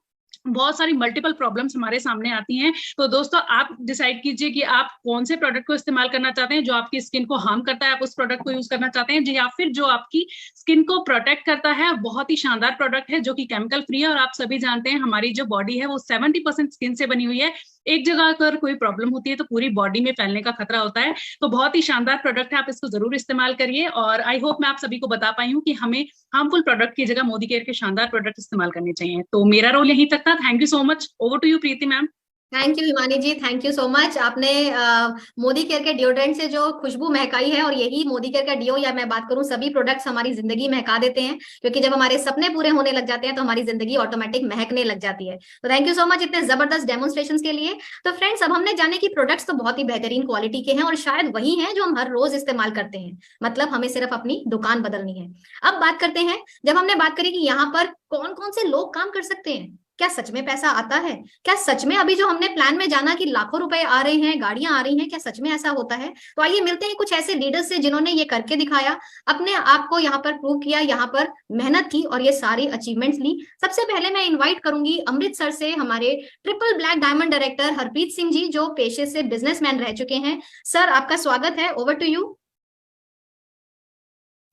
बहुत सारी मल्टीपल प्रॉब्लम्स हमारे सामने आती हैं। तो दोस्तों आप डिसाइड कीजिए कि आप कौन से प्रोडक्ट को इस्तेमाल करना चाहते हैं, जो आपकी स्किन को हार्म करता है आप उस प्रोडक्ट को यूज करना चाहते हैं, या फिर जो आपकी स्किन को प्रोटेक्ट करता है। बहुत ही शानदार प्रोडक्ट है जो कि केमिकल फ्री है, और आप सभी जानते हैं हमारी जो बॉडी है वो 70% स्किन से बनी हुई है। एक जगह अगर कोई प्रॉब्लम होती है तो पूरी बॉडी में फैलने का खतरा होता है। तो बहुत ही शानदार प्रोडक्ट है, आप इसको जरूर इस्तेमाल करिए, और आई होप मैं आप सभी को बता पाई हूँ कि हमें हार्मफुल प्रोडक्ट की जगह मोदी केयर के शानदार प्रोडक्ट इस्तेमाल करने चाहिए। तो मेरा रोल यहीं तक था। Thank you so much. Over to you Preeti ma'am. Thank you Himani ji, thank you so much. आपने मोदी केयर के डिओड्रेंट से जो खुशबू महकाई है, और यही मोदी केयर का डिओ, या मैं बात करूं सभी प्रोडक्ट्स हमारी जिंदगी महका देते हैं, क्योंकि जब हमारे सपने पूरे होने लग जाते हैं तो हमारी जिंदगी ऑटोमेटिक महकने लग जाती है। तो थैंक यू सो मच इतने जबरदस्त डेमोन्स्ट्रेशन के लिए। तो फ्रेंड्स, अब हमने जाने कि प्रोडक्ट्स तो बहुत ही बेहतरीन क्वालिटी के हैं, और शायद वही हैं जो हम हर रोज इस्तेमाल करते हैं, मतलब हमें सिर्फ अपनी दुकान बदलनी है। अब बात करते हैं, जब हमने बात करी कि यहाँ पर कौन कौन से लोग काम कर सकते हैं, क्या सच में पैसा आता है, क्या सच में अभी जो हमने प्लान में जाना कि लाखों रुपए आ रहे हैं, गाड़ियां आ रही हैं, क्या सच में ऐसा होता है? तो आइए मिलते हैं कुछ ऐसे लीडर्स से जिन्होंने ये करके दिखाया, अपने आप को यहाँ पर प्रूव किया, यहाँ पर मेहनत की और ये सारी अचीवमेंट्स ली। सबसे पहले मैं इन्वाइट करूंगी अमृतसर से हमारे triple black diamond director Harpreet Singh ji, जो पेशे से बिजनेसमैन रह चुके हैं। सर, आपका स्वागत है, over to you.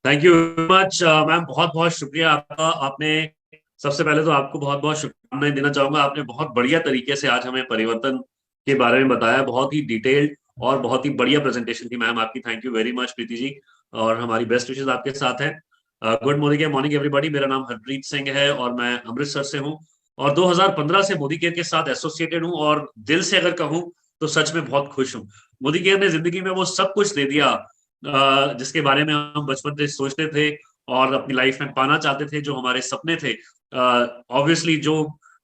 Thank you much ma'am, बहुत बहुत शुक्रिया आपका। आपने सबसे पहले तो आपको बहुत बहुत शुभकामनाएं देना चाहूंगा। आपने बहुत बढ़िया तरीके से आज हमें परिवर्तन के बारे में बताया, बहुत ही डिटेल्ड और बहुत ही बढ़िया प्रेजेंटेशन थी मैम आपकी। Thank you very much Preeti ji, और हमारी बेस्ट विशेष आपके साथ है। Good morning everybody. मेरा नाम हरप्रीत सिंह है और मैं अमृतसर से हूँ, और 2015 से मोदी केयर के साथ एसोसिएटेड हूँ, और दिल से अगर कहूँ तो सच में बहुत खुश हूँ। मोदी केयर ने जिंदगी में वो सब कुछ दे दिया जिसके बारे में हम बचपन से सोचते थे और अपनी लाइफ में पाना चाहते थे, जो हमारे सपने थे। ऑब्वियसली जो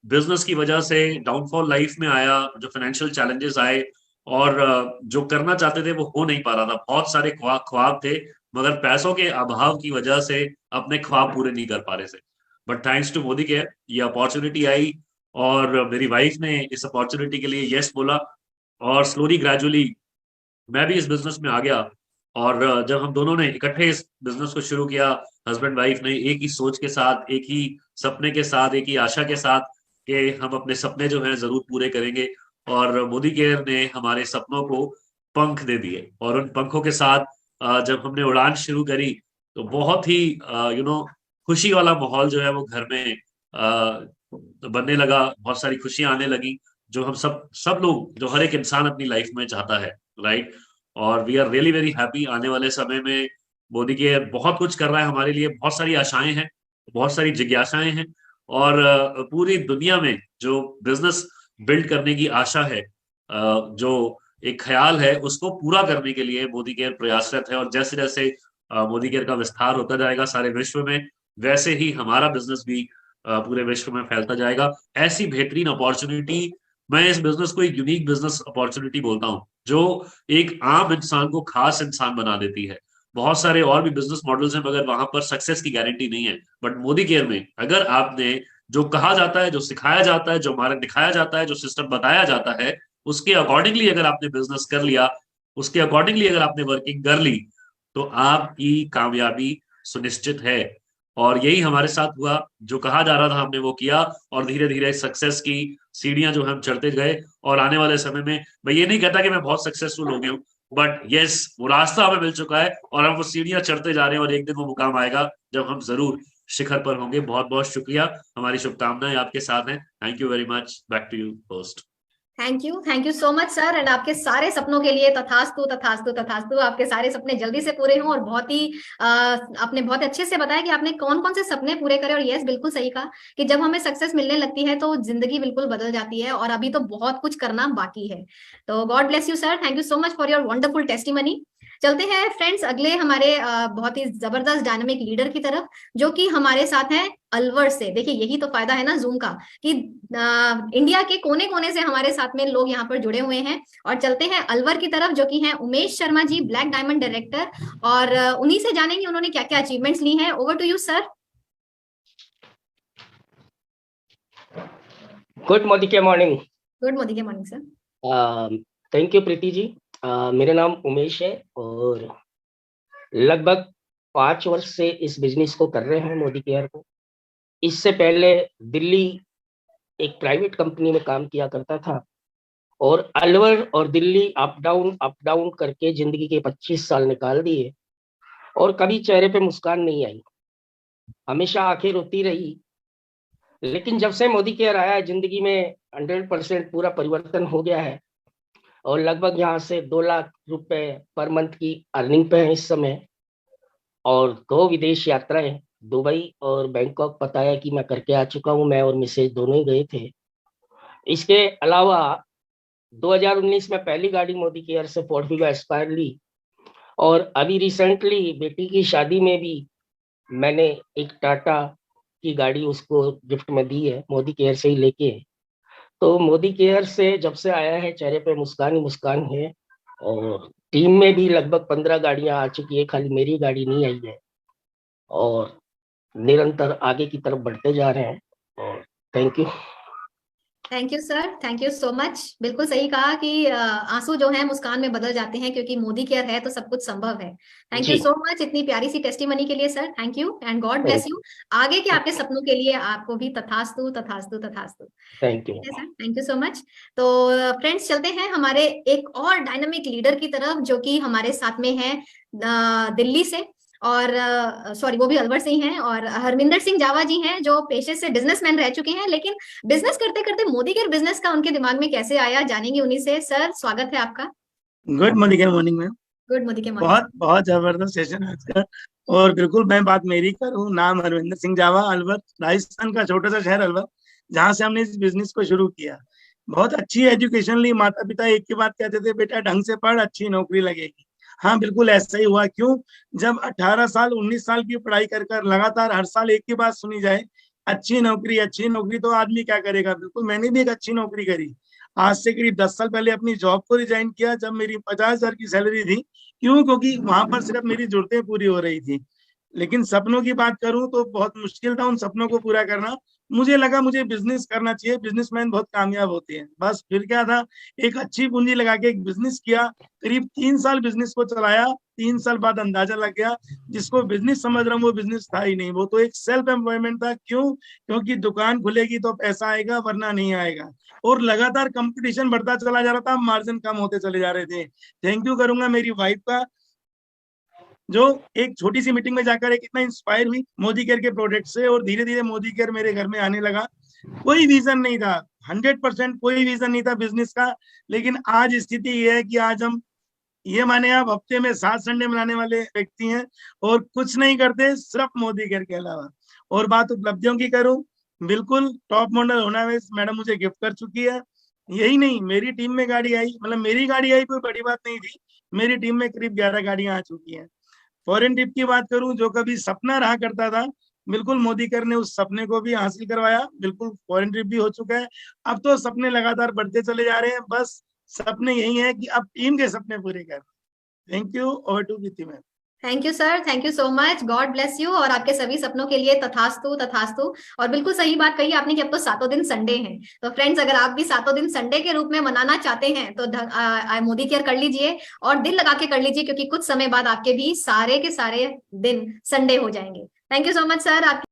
बिजनेस की वजह से डाउनफॉल लाइफ में आया, जो फाइनेंशियल चैलेंजेस आए, और जो करना चाहते थे वो हो नहीं पा रहा था। बहुत सारे ख्वाब थे, मगर पैसों के अभाव की वजह से अपने ख्वाब पूरे नहीं कर पा रहे थे। But thanks to Modi care ये अपॉर्चुनिटी आई, और मेरी वाइफ ने इस अपॉर्चुनिटी के लिए यस बोला, और स्लोली ग्रेजुअली मैं भी इस बिजनेस में आ गया। और जब हम दोनों ने इकट्ठे इस बिजनेस को शुरू किया, हस्बैंड वाइफ ने, एक ही सोच के साथ, एक ही सपने के साथ, एक ही आशा के साथ कि हम अपने सपने जो हैं जरूर पूरे करेंगे, और मोदी केयर ने हमारे सपनों को पंख दे दिए। और उन पंखों के साथ जब हमने उड़ान शुरू करी तो बहुत ही खुशी वाला माहौल जो है वो घर में बनने लगा। बहुत सारी खुशियां आने लगी, जो हम सब लोग, जो हर एक इंसान अपनी लाइफ में चाहता है, राइट। और we are really very happy. आने वाले समय में मोदी केयर बहुत कुछ कर रहा है हमारे लिए। बहुत सारी आशाएं हैं, बहुत सारी जिज्ञासाएं हैं, और पूरी दुनिया में जो बिजनेस बिल्ड करने की आशा है, जो एक ख्याल है, उसको पूरा करने के लिए मोदी केयर प्रयासरत है। और जैसे जैसे मोदी केयर का विस्तार होता जाएगा सारे विश्व में, वैसे ही हमारा बिजनेस भी पूरे विश्व में फैलता जाएगा। ऐसी बेहतरीन अपॉर्चुनिटी, मैं इस बिजनेस को एक यूनिक बिजनेस अपॉर्चुनिटी बोलता हूँ, जो एक आम इंसान को खास इंसान बना देती है। बहुत सारे और भी बिजनेस मॉडल्स हैं, मगर वहां पर सक्सेस की गारंटी नहीं है। बट मोदी केयर में अगर आपने जो कहा जाता है, जो सिखाया जाता है, जो मार्ग दिखाया जाता है, जो सिस्टम बताया जाता है, उसके अकॉर्डिंगली अगर आपने बिजनेस कर लिया, उसके अकॉर्डिंगली अगर आपने वर्किंग कर ली, तो आपकी कामयाबी सुनिश्चित है। और यही हमारे साथ हुआ। जो कहा जा रहा था हमने वो किया, और धीरे धीरे सक्सेस की सीढ़ियां जो हम चढ़ते गए। और आने वाले समय में मैं ये नहीं कहता कि मैं बहुत सक्सेसफुल हो गया हूँ, बट यस, वो रास्ता हमें मिल चुका है और हम वो सीढ़ियां चढ़ते जा रहे हैं, और एक दिन वो मुकाम आएगा जब हम जरूर शिखर पर होंगे। बहुत बहुत शुक्रिया, हमारी शुभकामनाएं आपके साथ हैं। Thank you very much. Back to you host. Thank you so much sir. And आपके सारे सपनों के लिए तथास्तु तथास्तु तथास्तु। आपके सारे सपने जल्दी से पूरे हों, और बहुत ही आपने बहुत अच्छे से बताया कि आपने कौन कौन से सपने पूरे करे। और यस, बिल्कुल सही कहा कि जब हमें सक्सेस मिलने लगती है तो जिंदगी बिल्कुल बदल जाती है, और अभी तो बहुत कुछ करना बाकी है। तो God bless you sir, thank you so much for your wonderful testimony. चलते हैं फ्रेंड्स अगले हमारे बहुत ही जबरदस्त डायनामिक लीडर की तरफ, जो कि हमारे साथ हैं अलवर से। देखिए, यही तो फायदा है ना जूम का, कि इंडिया के कोने कोने से हमारे साथ में लोग यहाँ पर जुड़े हुए हैं। और चलते हैं अलवर की तरफ, जो कि हैं Umesh Sharma ji, black diamond director. और उन्हीं से जानेंगे उन्होंने क्या क्या अचीवमेंट्स ली हैं। Over to you sir. Good मोदी morning. Good morning sir. Thank you Preeti ji. मेरा नाम उमेश है और लगभग 5 वर्ष से इस बिजनेस को कर रहे हैं, मोदी केयर को। इससे पहले दिल्ली एक प्राइवेट कंपनी में काम किया करता था, और अलवर और दिल्ली अप डाउन करके जिंदगी के 25 साल निकाल दिए, और कभी चेहरे पे मुस्कान नहीं आई, हमेशा आंखें रोती रही। लेकिन जब से मोदी केयर आया है, जिंदगी में 100% पूरा परिवर्तन हो गया है, और लगभग यहाँ से 2 लाख रुपए पर मंथ की अर्निंग पे है इस समय, और 2 विदेश यात्राएं, दुबई और बैंकॉक पता है कि मैं करके आ चुका हूँ। मैं और मिसेज दोनों ही गए थे। इसके अलावा 2019 में पहली गाड़ी मोदी केयर से फोर्ड फिगो एस्पायर ली, और अभी रिसेंटली बेटी की शादी में भी मैंने एक टाटा की गाड़ी उसको गिफ्ट में दी है, मोदी केयर से ही लेके। तो मोदी केयर से जब से आया है, चेहरे पे मुस्कान ही मुस्कान है, और टीम में भी लगभग 15 गाड़ियां आ चुकी है, खाली मेरी गाड़ी नहीं आई है, और निरंतर आगे की तरफ बढ़ते जा रहे हैं। और thank you sir, thank you so much. बिल्कुल सही कहा कि आंसू जो है मुस्कान में बदल जाते हैं, क्योंकि मोदी केयर है तो सब कुछ संभव है। थैंक यू सो मच इतनी प्यारी सी टेस्टिमनी के लिए sir. Thank you and God bless you. आगे के आपके सपनों के लिए आपको भी तथास्तु तथास्तु तथास्तु। Thank you sir, thank you so much. तो फ्रेंड्स चलते हैं हमारे एक और डायनामिक लीडर की तरफ, जो कि हमारे साथ में है दिल्ली से, और सॉरी वो भी अलवर से ही हैं। और हरमिंदर सिंह जावा जी हैं, जो पेशे से बिजनेसमैन रह चुके हैं, लेकिन बिजनेस करते करते मोदी केयर बिजनेस का उनके दिमाग में कैसे आया, जानेंगे उन्हीं से। सर, स्वागत है आपका। Good Modi care morning ma'am. Good Modi care बहुत बहुत जबरदस्त सेशन है आज का। और बिल्कुल मैं बात मेरी करूँ, नाम हरविंदर सिंह जावा, अलवर, राजस्थान का छोटा सा शहर अलवर, जहाँ से हमने इस बिजनेस को शुरू किया। बहुत अच्छी एजुकेशन ली। माता पिता एक ही बात कहते थे, बेटा ढंग से पढ़, अच्छी नौकरी लगेगी। हाँ, बिल्कुल ऐसा ही हुआ। क्यों? जब 18 साल 19 साल की पढ़ाई कर कर लगातार हर साल एक ही बात सुनी जाए, अच्छी नौकरी, तो आदमी क्या करेगा। बिल्कुल मैंने भी एक अच्छी नौकरी करी। आज से करीब 10 साल पहले अपनी जॉब को रिजाइन किया, जब मेरी 50,000 की सैलरी थी। क्यों? क्योंकि वहां पर सिर्फ मेरी जरूरतें पूरी हो रही थी। लेकिन सपनों की बात करूं तो बहुत मुश्किल था उन सपनों को पूरा करना। मुझे लगा मुझे बिजनेस करना चाहिए, बिजनेसमैन बहुत कामयाब होते हैं। बस फिर क्या था, एक अच्छी पूंजी लगा के एक बिजनेस किया। करीब 3 साल बिजनेस को चलाया। 3 साल बाद अंदाजा लग गया, जिसको बिजनेस समझ रहा हूँ वो बिजनेस था ही नहीं, वो तो एक सेल्फ एम्प्लॉयमेंट था। क्यों? क्योंकि दुकान खुलेगी तो पैसा आएगा, वरना नहीं आएगा। और लगातार कंपटीशन बढ़ता चला जा रहा था, मार्जिन कम होते चले जा रहे थे। थैंक यू करूंगा मेरी वाइफ का, जो एक छोटी सी मीटिंग में जाकर एक इतना इंस्पायर हुई मोदी केयर के प्रोडक्ट से, और धीरे धीरे मोदी केयर मेरे घर में आने लगा। कोई विजन नहीं था, 100% कोई विजन नहीं था बिजनेस का। लेकिन आज स्थिति ये है कि आज हम, ये माने आप, हफ्ते में 7 संडे मनाने वाले व्यक्ति हैं, और कुछ नहीं करते सिर्फ मोदी केयर के अलावा। और बात उपलब्धियों की करूं, बिल्कुल टॉप मॉडल होना है, मैडम मुझे गिफ्ट कर चुकी है। यही नहीं, मेरी टीम में गाड़ी आई, मतलब मेरी गाड़ी आई कोई बड़ी बात नहीं थी। मेरी टीम में करीब 11 गाड़ियां आ चुकी हैं। फॉरेन ट्रिप की बात करूं, जो कभी सपना रहा करता था, बिल्कुल मोदी केयर ने उस सपने को भी हासिल करवाया। बिल्कुल फॉरेन ट्रिप भी हो चुका है। अब तो सपने लगातार बढ़ते चले जा रहे हैं। बस सपने यही है कि अब टीम के सपने पूरे कर। Thank you. Over to Preeti ma'am. Thank you sir, thank you so much. God bless you, और आपके सभी सपनों के लिए तथास्तु तथास्तु। और बिल्कुल सही बात कही आपने कि अब तो 7 दिन संडे हैं। तो फ्रेंड्स, अगर आप भी 7 दिन संडे के रूप में मनाना चाहते हैं तो मोदी केयर कर लीजिए, और दिल लगा के कर लीजिए, क्योंकि कुछ समय बाद आपके भी सारे के सारे दिन संडे हो जाएंगे। Thank you so much sir.